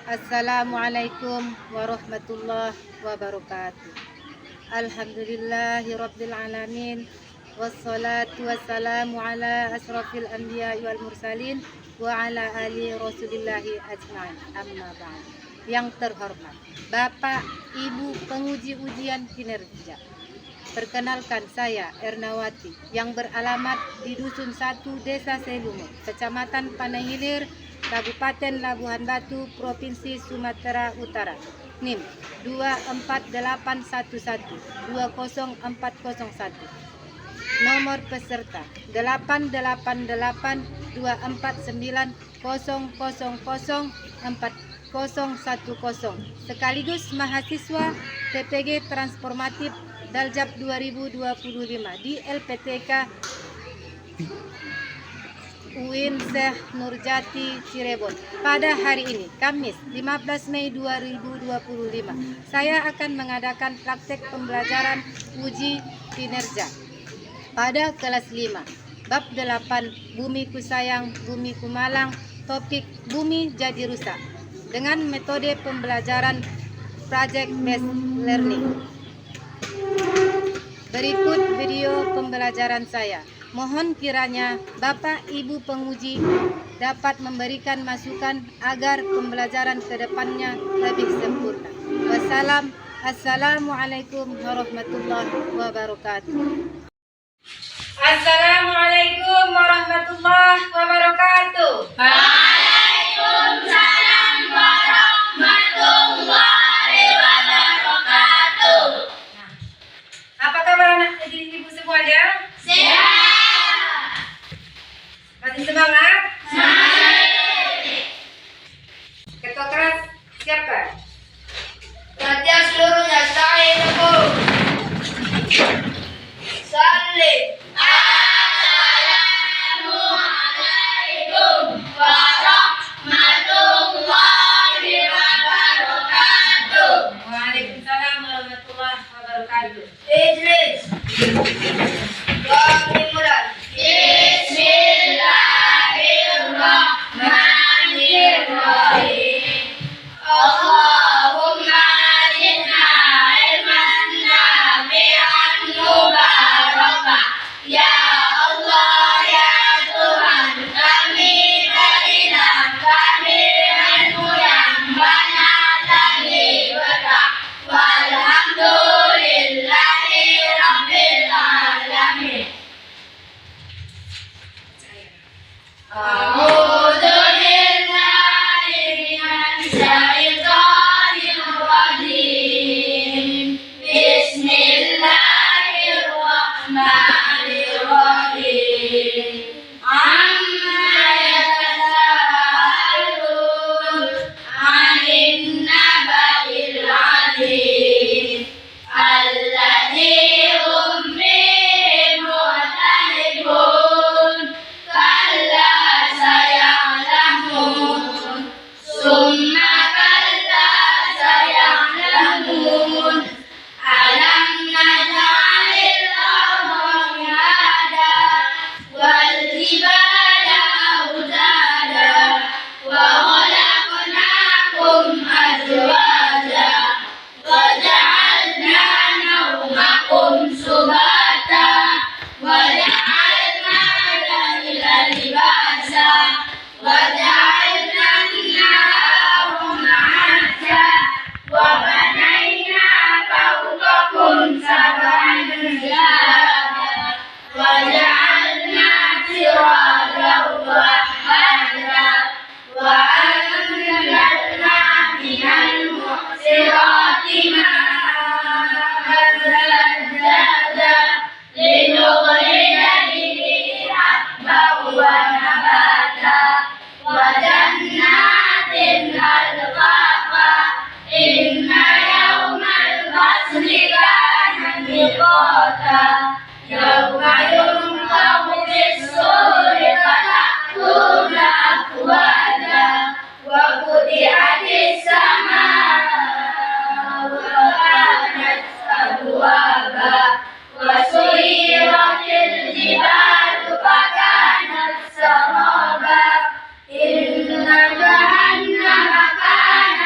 Assalamualaikum warahmatullahi wabarakatuh. Alhamdulillahirabbil alamin. Wassalatu wassalamu ala asrafil anbiya wal mursalin wa ala ali rasulillahi ajma'in. Amma ba'd. Yang terhormat Bapak Ibu penguji ujian kinerja, perkenalkan saya Ernawati yang beralamat di Dusun 1 Desa Selumo, Kecamatan Panai Kabupaten Labuhan Batu, Provinsi Sumatera Utara. NIM 24811 20401. Nomor peserta 88900040110, sekaligus mahasiswa TPG Transformatif Daljab 2025 di LPTK UIN Syekh Nurjati Cirebon. Pada hari ini, Kamis 15 Mei 2025, saya akan mengadakan praktek pembelajaran uji kinerja pada kelas 5, bab 8, Bumi ku sayang, bumi ku malang, topik bumi jadi rusak, dengan metode pembelajaran project based learning. Berikut video pembelajaran saya. Mohon kiranya Bapak Ibu penguji dapat memberikan masukan agar pembelajaran ke depannya lebih sempurna. Assalamualaikum warahmatullahi wabarakatuh. Assalamualaikum warahmatullahi wabarakatuh. Waalaikumsalam warahmatullahi wabarakatuh. Apa kabar anak ibu semuanya? Sehat. Masih semangat? Semangat. Ketua kelas siapa? Perhatian seluruhnya, saya Ibu Salim. Assalamualaikum warahmatullahi wabarakatuh. Waalaikumsalam warahmatullahi wabarakatuh. Idris. Kami mulai. Bismillahirrahmanirrahim. Allahumma zidna ilman nafi'an mubarakan. Ya Allah, ya Tuhan kami, berilah kami ilmu yang banyak lagi berkah. Walhamdulillahi rabbil alamin. A'udzu billahi minasy syaithanir rajim. Bismillahirrahmanirrahim. Amma yatasaalun 'anil naba'il 'azim alladzi hum fihi mukhtalifun. Kalla saya'lamun, summa kalla saya'lamun. Alam naj'alil arda mihada wal jibala awtada wa khalaqnakum azwaja wa ja'alna nawmakum subata wa ja'alna laila libasa wa ja'alna an-nahara ma'asha wa banayna fawqakum sab'an shidada wa ja'alna sirajan wahhaja wa anzalna minal mu'sirati ma'an sajjaja linukhrija bihi habban wa nabata wa jannatin alfafa. Inna yawmal fasli kana miqata. Yawma yunfakhu fis-suri fata'tuna afwaja wa futihatis samaa wa kanat abwaba wa suyiratil jibalu fakanat saraba. Inna jahannama kanat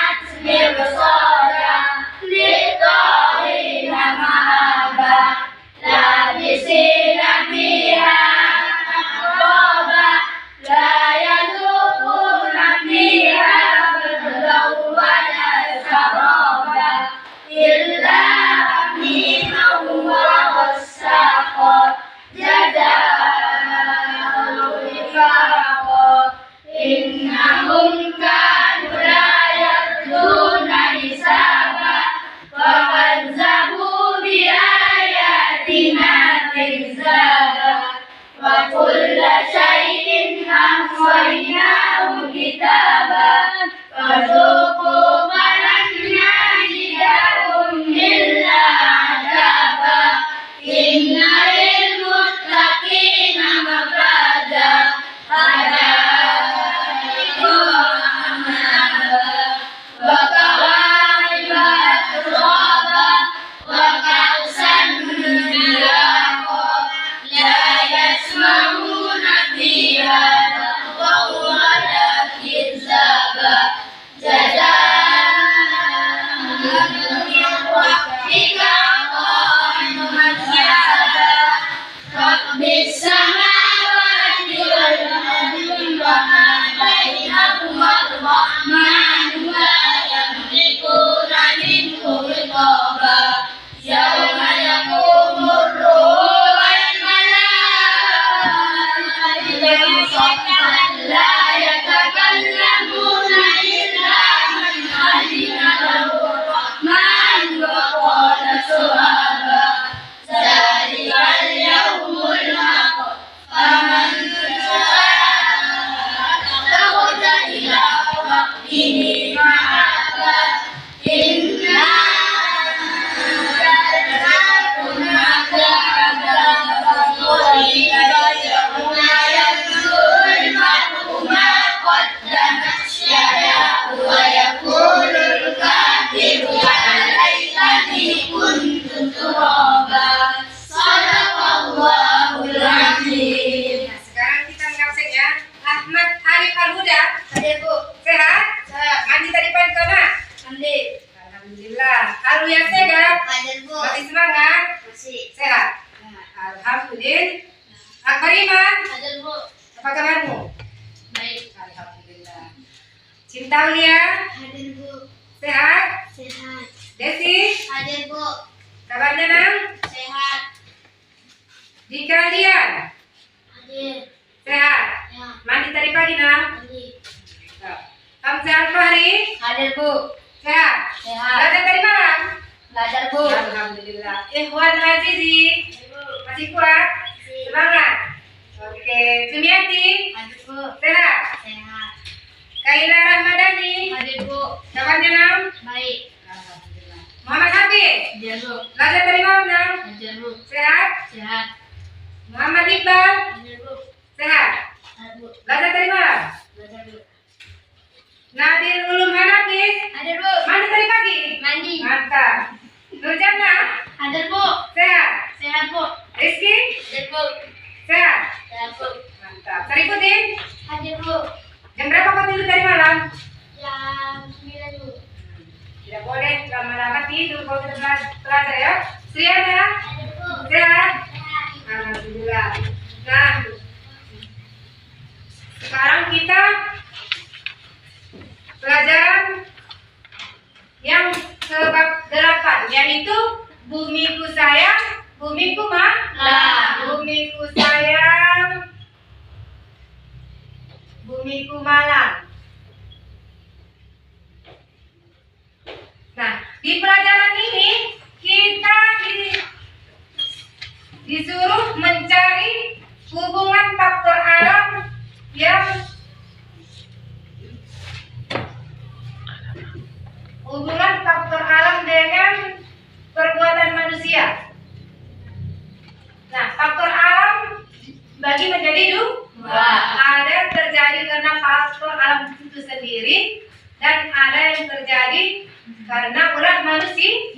innahum kanu la yarjuna hisaba wa kazzabu bi ayatina kadzaba wa kulla syai'in ahsaynahu kitaban fadzuqu falan najidahum illa adaba inna lil muttaqina mafaza hadaiqa wa kawa'iba atraba wa ka'san dihaqa la yasma'una fiha lagwan wala kizaba jazaa'an min rabbika ata'an hasana rabbis samawati wal ardi wa ma bainahuma ar-rahmanu la yamlikuna minhu khitaba yawma yaqumur ruhu wal malaikatu saffan la yatakallamuna illa man adina lahu ar-rahman wa qala sawaba zalikal yawmul haq faman sha'a ila rabbihi ma'aba inna Sekarang kita ngabsen ya. Ahmad Arif Al-Huda. Hadir Bu. Sehat? Sehat. Mandi tadi pagi kena? Mandi. Alhamdulillah. Alwiya sehat? Hadir Bu. Masih semangat? Masih. Sehat? Alhamdulillah. Akbar Iman. Hadir Bu. Apa kabarmu? Baik. Alhamdulillah. Cinta Aulia. Hadir Bu. Sehat? Sehat. Desi. Hadir Bu. Kabarnya Nang? Sehat. Dika Dian. Hadir. Sehat? Ya. Mandi tadi pagi Nang? Mandi. Hamzah Al-Fahri. Hadir Bu. Sehat? Sehat. Belajar tadi malam? Belajar Bu. Alhamdulillah. Ikhwan Azizi. Masih kuat? Semangat. Oke. Sumiati. Hadir Bu. Sehat? Sehat. Kaila Rahmadani. Hadir Bu. Kabarnya Nang? Baik. Alhamdulillah. Muhammad Habib. Hadir Bu. Belajar tadi malam Nang? Hadir Bu. Sehat? Sehat. Muhammad Iqbal. Hadir Bu. Sehat? Hadir Bu. Belajar tadi malam? Belajar Bu. Nadir Ulum Hanafis. Hadir Bu. Mandi tadi pagi? Mandi. Mantap. Nurjana. Hadir Bu. Sehat? Sehat Bu. Rizky. Hadir Bu. Sehat? Sehat Bu. Mantap. Saripudin. Hadir Bu. Jam berapa kau tidur tadi malam? Jam 9 Bu. Tidak boleh lama-lama tidur kalau sudah belajar ya. Sriana. Hadir Bu. Sehat? Sehat. Alhamdulillah. Nah, sekarang kita pelajaran yang sebab 8, yaitu bumiku sayang, bumiku Malang. bumiku sayang, bumiku malang. Nah, di pelajaran ini kita disuruh mencari hubungan faktor alam yang dengan perbuatan manusia. Nah, faktor alam bagi menjadi dua. Ada terjadi karena faktor alam itu sendiri dan ada yang terjadi karena ulah manusia.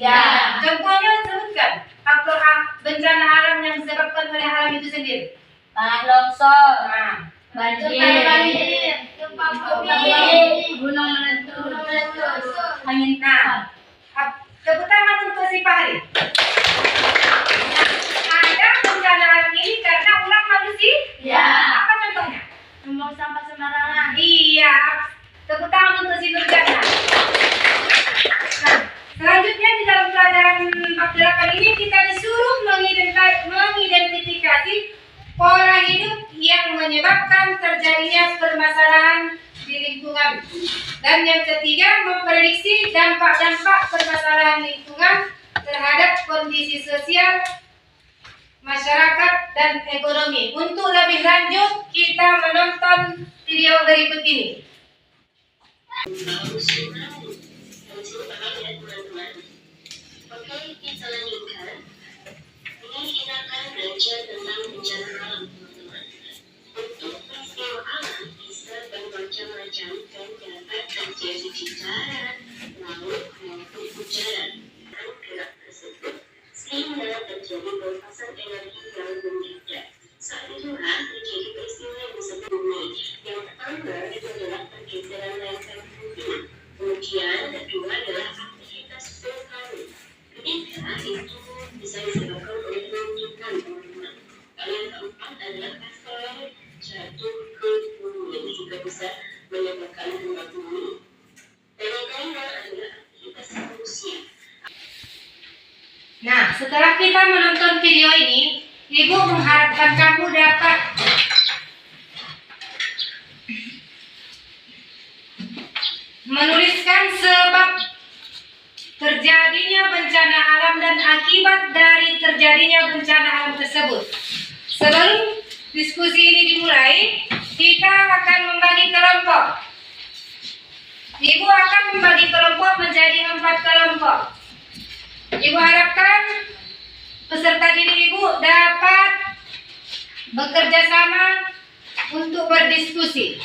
Contohnya sebutkan faktor bencana alam yang disebabkan oleh alam itu sendiri. Tanah longsor, Nah, banjir, gempa bumi, gunung meletus, angin kencang. tepuk tangan untuk si Fahri. Ada bencana alam ini karena ulah manusia. Ya. Apa contohnya? Membuang sampah sembarangan. Iya. Tepuk tangan untuk si Nurjana. Nah, selanjutnya di dalam pelajaran bab 8 ini kita disuruh mengidentifikasi pola hidup yang menyebabkan terjadinya permasalahan di di lingkungan. Dan yang ketiga, memprediksi dampak-dampak permasalahan lingkungan terhadap kondisi sosial, masyarakat, dan ekonomi. Untuk lebih lanjut, kita menonton video berikut ini. Oke, kita lanjutkan. Ini kita akan belajar tentang bencana alam, teman-teman. Untuk peristiwa alam bisa bermacam-macam dan dapat terjadi di darat, laut, maupun udara. Dan gerak tersebut sehingga terjadi pelepasan energi yang membeda. Saat itulah terjadi peristiwa yang disebut bumi. Yang pertama itu adalah pergeseran lempeng bumi. Kemudian kedua adalah aktivitas vulkanik. Ketiga itu bisa disebabkan oleh letupan, teman-teman. Lalu yang keempat adalah asteroid jatuh ke bumi. Ini juga bisa menyebabkan gempa bumi. Dan yang kelima adalah aktivitas manusia. Nah, setelah kita menonton video ini, Ibu mengharapkan kamu dapat menuliskan sebab terjadinya bencana alam dan akibat dari terjadinya bencana alam tersebut. Sebelum diskusi ini dimulai, kita akan membagi kelompok. Ibu akan membagi kelompok menjadi 4 kelompok. Ibu harapkan peserta didik Ibu dapat bekerja sama untuk berdiskusi.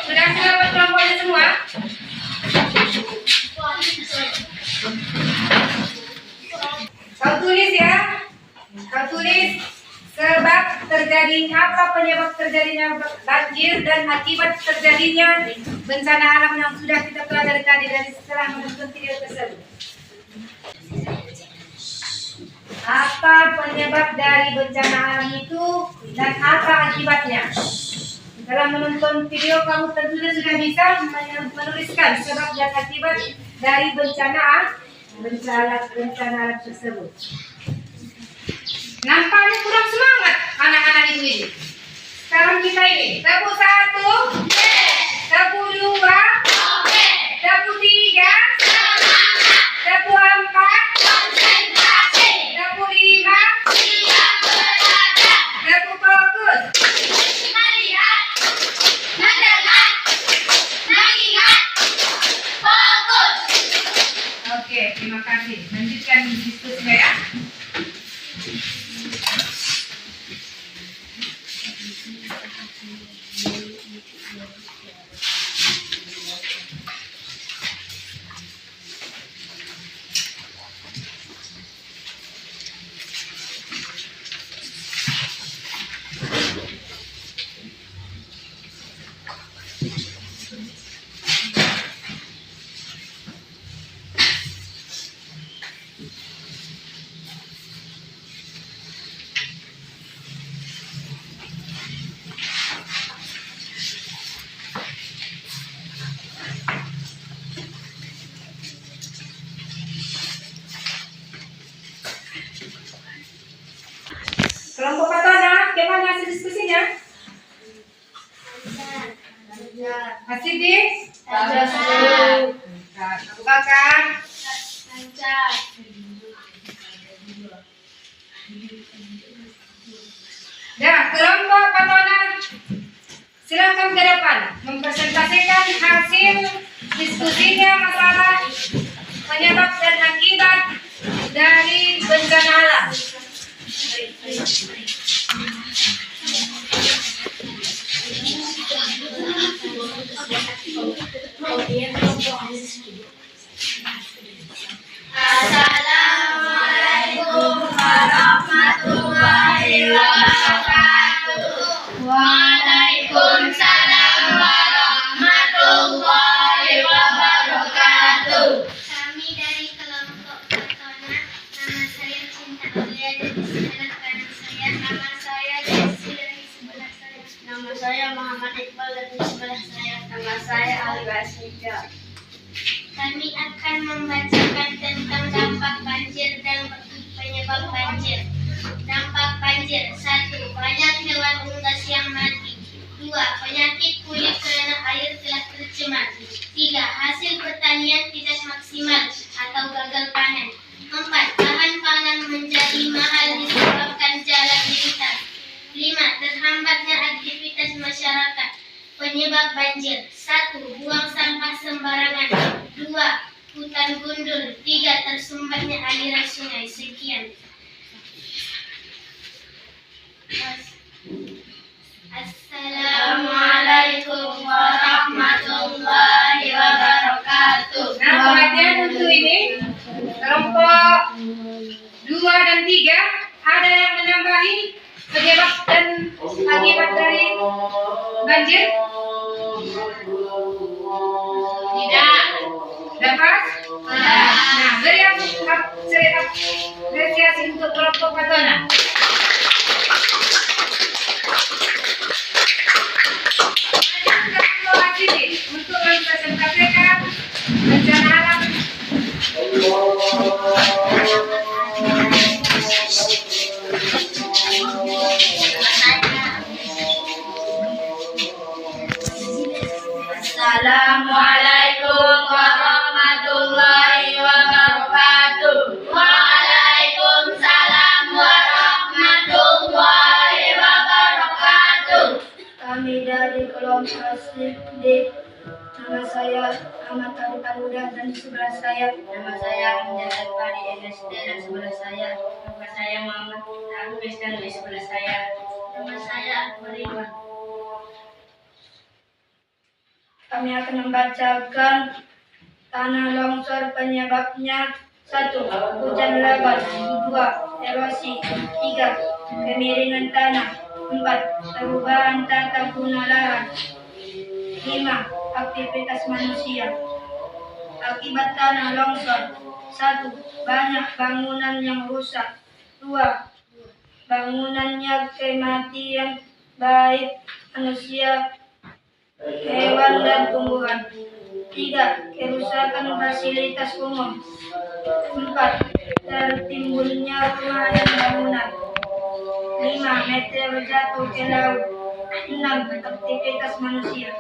Sudah selamat kelompoknya semua? Kau tulis ya. Kau tulis sebab terjadinya apa, penyebab terjadinya banjir dan akibat terjadinya bencana alam yang sudah kita pelajari tadi dari setelah menonton video tersebut. Apa penyebab dari bencana alam itu dan apa akibatnya? Setelah menonton video, kamu tentunya sudah bisa menuliskan sebab dan akibat dari bencana alam tersebut. Nampaknya kurang semangat anak-anak ibu ini. Sekarang kita ini tepuk 1, tepuk 2, tepuk 3, tepuk 4, tepuk 5, tepuk fokus. Oke, terima kasih. Lanjutkan diskusinya ya. Kelompok Patana, gimana hasil diskusinya? Hasil di? Abu Bakar? Nah, kelompok Patana, silakan ke depan mempresentasikan hasil diskusinya masalah penyebab dan akibat dari bencana alam. Assalamualaikum warahmatullahi wabarakatuh. Waalaikumsalam warahmatullahi wabarakatuh. Kami dari kelompok Patona, nama saya Cinta Mulia dari sebelah kanan saya, nama saya Desi dari sebelah Nama saya Muhammad Iqbal dan di sebelah saya nama saya Ali Basmika. Kami akan membacakan tentang dampak banjir dan penyebab banjir. Dampak banjir: 1. Banyak hewan unggas yang mati. 2. Penyakit kulit karena air telah tercemar. 3. Hasil pertanian tidak maksimal atau gagal panen. 4. Bahan pangan menjadi mahal disebabkan jalan lintas. 5. Terhambatnya aktivitas masyarakat. Penyebab banjir: 1. Buang sampah sembarangan. 2. Hutan gundul. 3. Tersumbatnya aliran sungai. Sekian. Assalamualaikum warahmatullahi wabarakatuh. Nah, perhatian untuk ini kelompok 2 dan 3 ada yang menambahi penyebab dan akibat dari banjir? Tidak. Dapat? Nah, beri apresiasi untuk kelompok Patona. Untuk mempresentasikan bencana alam. Assalamualaikum warahmatullahi wabarakatuh. Waalaikumsalam warahmatullahi wabarakatuh. Kami dari kelompok SID. Nama saya Ahmad Taufik Anuda dan di sebelah saya nama saya Menjadi Pari MSD dan sebelah saya nama saya Muhammad Hafiz dan di sebelah saya nama saya Akbar Iwan. Kami akan membacakan tanah longsor penyebabnya. 1. Hujan lebat. 2. Erosi. 3. Kemiringan tanah. 4. Perubahan tata guna lahan. 5. Aktivitas manusia. Akibat tanah longsor: 1. Banyak bangunan yang rusak. 2. Bangunannya kematian baik manusia, hewan dan tumbuhan. 3. Kerusakan fasilitas umum. 4. Tertimbunnya rumah dan bangunan. 5. Meteor jatuh ke laut. 6. Aktivitas manusia.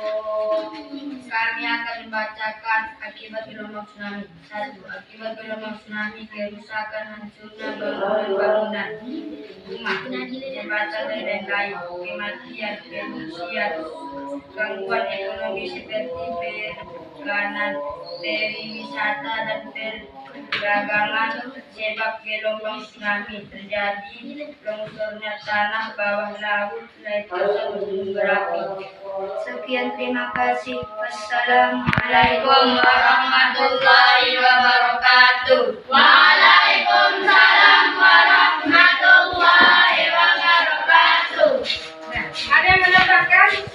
Kami akan membacakan akibat gelombang tsunami. 1. Akibat gelombang tsunami: kerusakan, hancurnya bangunan-bangunan. 5. Jembatan dan lain-lain. Kematian manusia, gangguan ekonomi seperti perikanan, pariwisata dan perdagangan. Sebab gelombang tsunami terjadi longsornya tanah bawah laut, letusan gunung berapi. Sekian, terima kasih. Wassalamualaikum warahmatullahi wabarakatuh. Waalaikumsalam warahmatullahi wabarakatuh. Nah, ada yang menambahkan?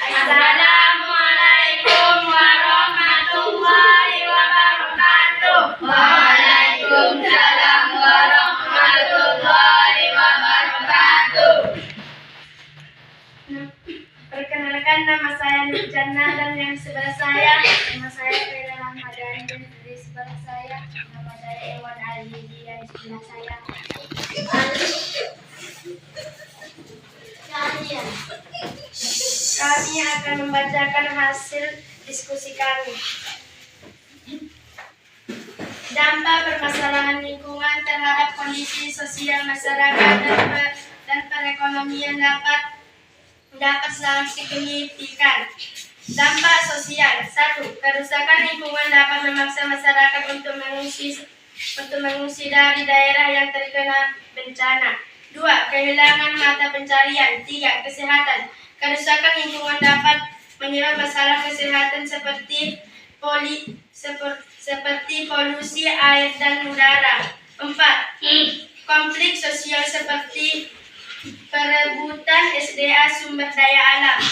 Assalamualaikum warahmatullahi wabarakatuh. Waalaikumsalam warahmatullahi wabarakatuh. Perkenalkan, nama saya Nurjana dan yang sebelah saya nama saya Fira Ramadhan dan di sebelah saya nama saya Ewan Azizi dan di sebelah saya kami akan membacakan hasil diskusi kami. Dampak permasalahan lingkungan terhadap kondisi sosial masyarakat dan perekonomian dapat sangat signifikan. Dampak sosial: 1. Kerusakan lingkungan dapat memaksa masyarakat untuk mengungsi dari daerah yang terkena bencana. 2. Kehilangan mata pencarian. 3. Kesehatan: kerusakan lingkungan dapat menyebabkan masalah kesehatan seperti polusi air dan udara. 4. Konflik sosial seperti perebutan SDA sumber daya alam.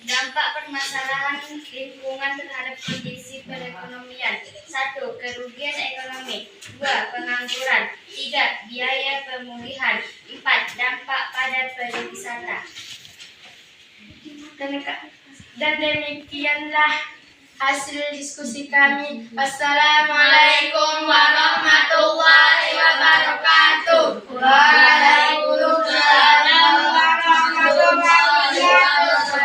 Dampak permasalahan lingkungan terhadap kondisi perekonomian. 1. Kerugian ekonomi. 2. Pengangguran. 3. Biaya pemulihan. 4. Dampak pada pariwisata. Dan demikianlah hasil diskusi kami. Wassalamualaikum warahmatullahi wabarakatuh. Waalaikumsalam warahmatullahi wabarakatuh.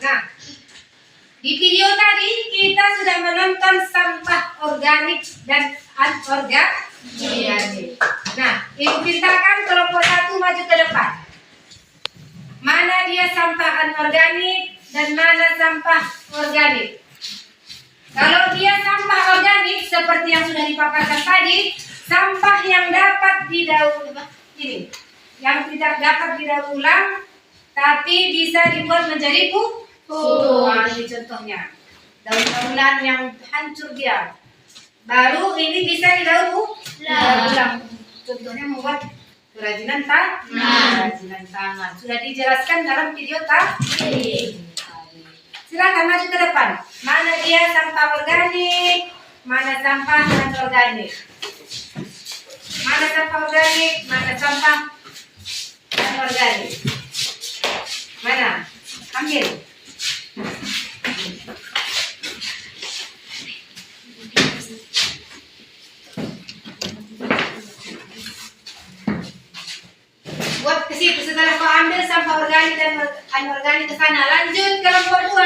Nah, di video tadi kita sudah menonton sampah organik dan anorganik. Nah, Ibu mintakan kelompok 1 maju ke depan. Mana dia sampah anorganik dan mana sampah organik? Kalau dia sampah organik seperti yang sudah dipaparkan tadi, sampah yang dapat didaur ini, yang tidak dapat didaur ulang, tapi bisa dibuat menjadi pupuk. Nah, ini contohnya. Daun-daunan yang hancur dia. Baru ini bisa didaur ulang. Contohnya membuat kerajinan tangan. Sudah dijelaskan dalam video tadi. Silakan maju ke depan. Mana dia sampah organik, mana sampah anorganik. Mana sampah organik, mana sampah anorganik. Mana? Ambil. Buat ke situ setelah kau ambil sampah organik dan anorganik ke sana. Lanjut ke kelompok 2.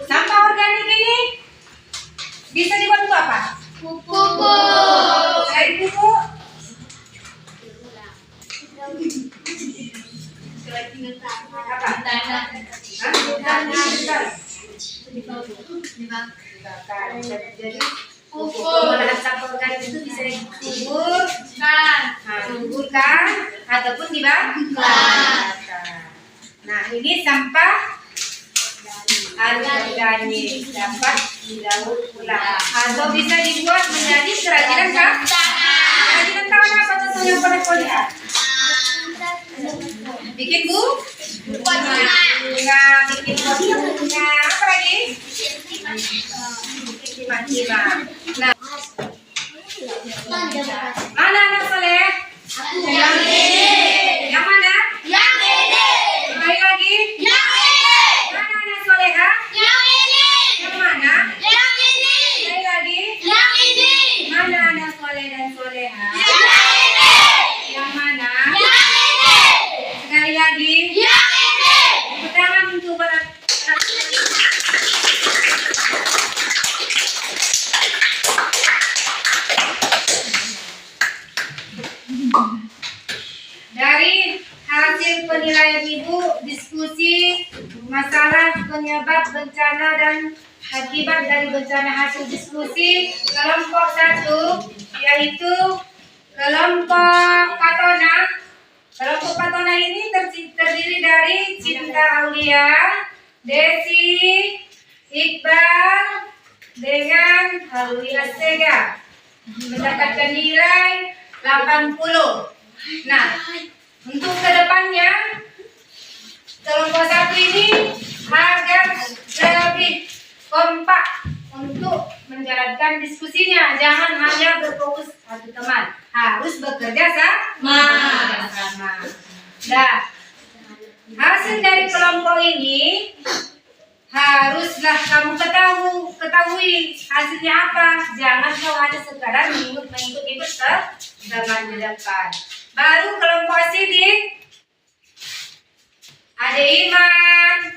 Sampah organik ini bisa dibuat untuk apa? Pupuk. Selain pupuk, apa? Hah? Bentar. Dibakar. Jadi pupuk olahan sampah organik itu bisa dikuburkan ataupun dibakar. Nah, ini sampah anorganik dapat didaur ulang atau bisa dibuat menjadi kerajinan tangan. Kerajinan tangan apa contoh yang pernah kau lihat? Bikin bunga, bikin bunga, apa lagi? Bikin timah. Nah, mana anak soleh? Yang ini. Yang mana? Yang ini. Kembali lagi. Yang ini. Mana anak soleha? Yang ini. Yang mana? Yang ini. Kembali lagi. Yang ini. Mana anak soleh dan soleha? Yang ini. Yang mana? Yang ini. Sekali lagi. Yang ini. Tepuk tangan untuk para dari hasil penilaian Ibu diskusi masalah penyebab bencana dan akibat dari bencana. Hasil diskusi kelompok 1 yaitu kelompok Patona. Kelompok Patona ini terdiri dari Cinta Aulia, Desi, Iqbal dengan Halwi Asega mendapatkan nilai 80. Nah, untuk kedepannya kelompok 1 ini agar lebih kompak untuk menjalankan diskusinya. Jangan hanya berfokus satu teman, harus bekerja sama. Nah, hasil dari kelompok ini haruslah kamu ketahui hasilnya apa. Jangan kau hanya sekadar mengikut ke zaman di depan. Baru kelompok sidik, ada Iman,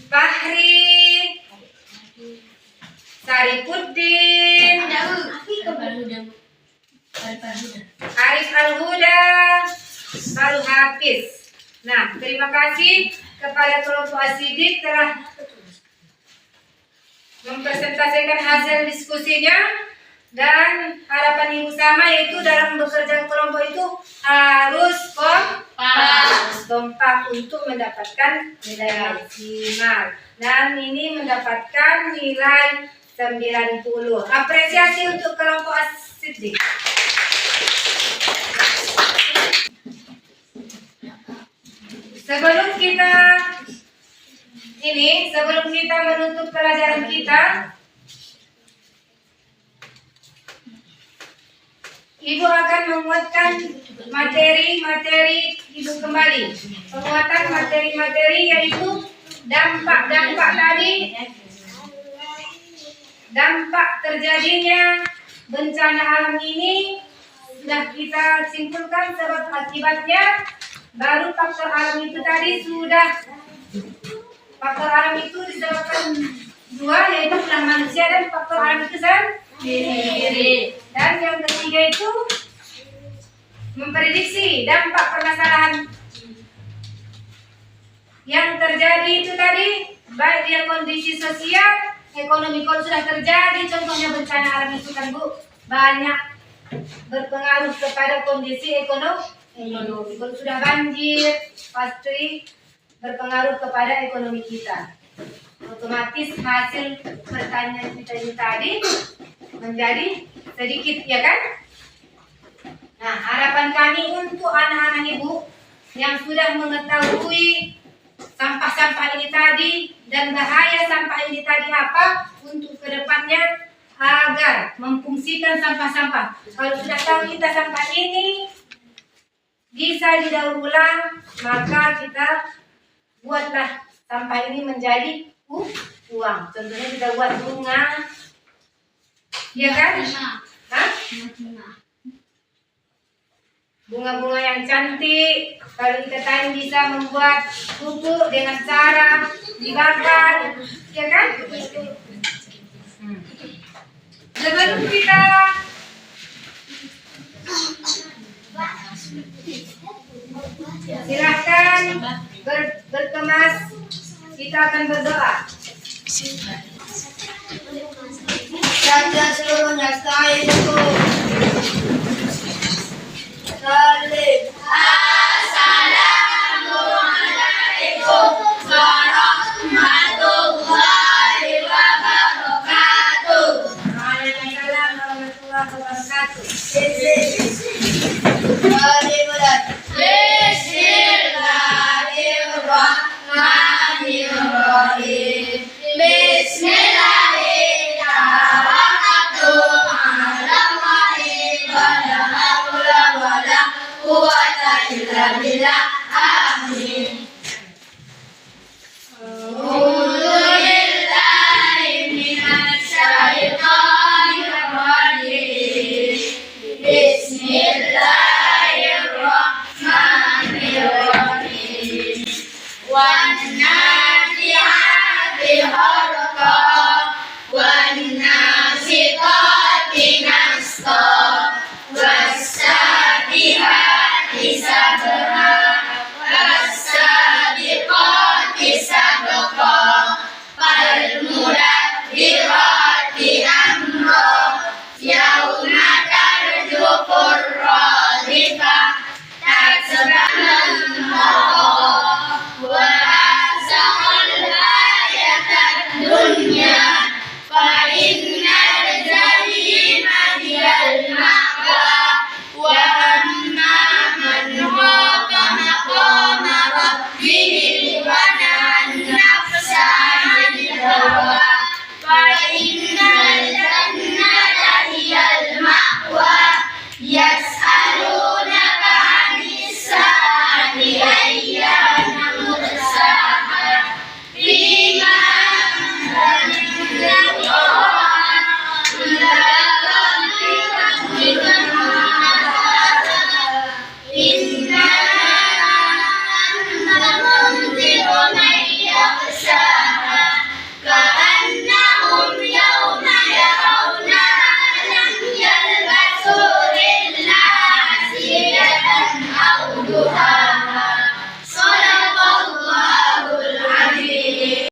Fahri, Sarifuddin, Arif Al-Huda, baru Hafiz. Nah, terima kasih kepada kelompok sidik telah mempresentasikan hasil diskusinya. Dan harapan ibu sama yaitu dalam bekerja kelompok itu harus kompak untuk mendapatkan nilai maksimal. Dan ini mendapatkan nilai 90. Apresiasi untuk kelompok As-Siddiq. Sebelum kita menutup pelajaran kita, Ibu akan menguatkan materi-materi Ibu kembali. Penguatan materi-materi yaitu dampak-dampak tadi, dampak terjadinya bencana alam ini sudah kita simpulkan sebab akibatnya. Baru faktor alam itu tadi faktor alam itu disebabkan dua, yaitu ulah manusia dan faktor alam itu sendiri. Dan yang ketiga itu memprediksi dampak permasalahan yang terjadi itu tadi, baik dia kondisi sosial, ekonomi. Kalau sudah terjadi contohnya bencana alam itu kan Bu, banyak berpengaruh kepada kondisi ekonomi. Kalau sudah banjir pasti berpengaruh kepada ekonomi kita. Otomatis hasil pertanian kita ini tadi menjadi sedikit, ya kan? Nah, harapan kami untuk anak-anak Ibu yang sudah mengetahui sampah-sampah ini tadi dan bahaya sampah ini tadi apa untuk kedepannya agar memfungsikan sampah-sampah. Kalau sudah tahu kita sampah ini bisa didaur ulang, maka kita buatlah sampah ini menjadi uang. Contohnya kita buat bunga, ya kan? Hah? Bunga-bunga yang cantik. Kalau kita tadi bisa membuat pupuk dengan cara dibakar, ya kan? Sebelum kita silahkan berkemas, kita akan berdoa. Saja seluruhnya, saya